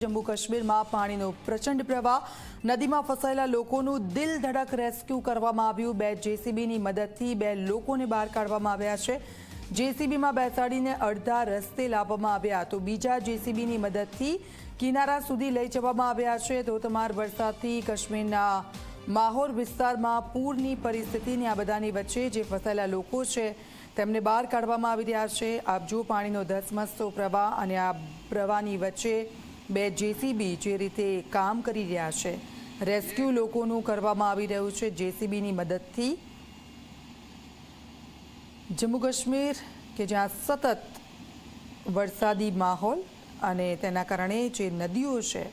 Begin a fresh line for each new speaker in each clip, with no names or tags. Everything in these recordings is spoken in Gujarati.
જમ્મુ કાશ્મીરમાં પાણીનો પ્રચંડ પ્રવાહ, નદીમાં ફસાયેલા લોકોનું દિલ ધડક રેસ્ક્યુ કરવામાં આવ્યું। 2 જેસીબીની મદદથી 2 લોકોને બહાર કાઢવામાં આવ્યા છે। જેસીબીમાં બેસાડીને અડધા રસ્તે લાવવામાં આવ્યા તો બીજા જેસીબીની મદદથી કિનારા સુધી લઈ જવામાં આવ્યા છે। ધોધમાર વરસાદથી કાશ્મીરના માહોર વિસ્તારમાં પૂરની પરિસ્થિતિની આ બધાની વચ્ચે જે ફસાયેલા લોકો છે તેમને બહાર કાઢવામાં આવી રહ્યા છે। આપ જો પાણીનો ધસમસતો પ્રવાહ અને આ પ્રવાહની વચ્ચે 2 જેસીબી જે રીતે કામ કરી રહ્યા છે, રેસ્ક્યુ લોકોનું કરવામાં આવી રહ્યું છે જેસીબીની મદદથી। જમ્મુ કાશ્મીર કે જ્યાં સતત વરસાદી માહોલ અને તેના કારણે જે નદીઓ છે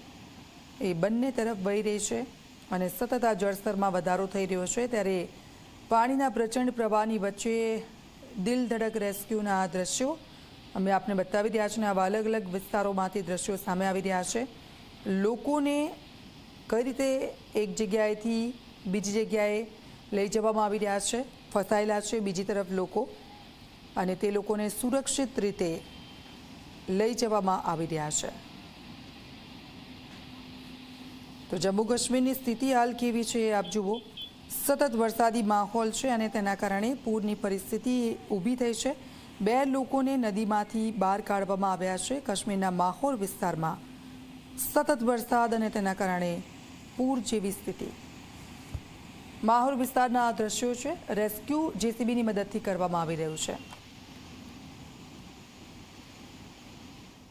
એ બંને તરફ વહી રહી છે અને સતત આ જળસ્તરમાં વધારો થઈ રહ્યો છે, ત્યારે પાણીના પ્રચંડ પ્રવાહની વચ્ચે દિલ ધડક રેસ્ક્યુના આ દ્રશ્યો અમે આપને બતાવી રહ્યા છીએ। આવા અલગ અલગ વિસ્તારોમાંથી દ્રશ્યો સામે આવી રહ્યા છે। લોકોને કઈ રીતે એક જગ્યાએથી બીજી જગ્યાએ લઈ જવામાં આવી રહ્યા છે, ફસાયેલા છે બીજી તરફ લોકો, અને તે લોકોને સુરક્ષિત રીતે લઈ જવામાં આવી રહ્યા છે। તો જમ્મુ કાશ્મીરની સ્થિતિ હાલ કેવી છે આપ જુઓ। સતત વરસાદી માહોલ છે અને તેના કારણે પૂરની પરિસ્થિતિ ઊભી થઈ છે। 2 લોકોને નદીમાંથી બહાર કાઢવામાં આવ્યા છે। કાશ્મીરના માહોર વિસ્તારમાં સતત વરસાદ અને તેના કારણે પૂર જેવી સ્થિતિ। માહોર વિસ્તારના આ દ્રશ્યો છે, રેસ્ક્યુ જેસીબીની મદદથી કરવામાં આવી રહ્યું છે।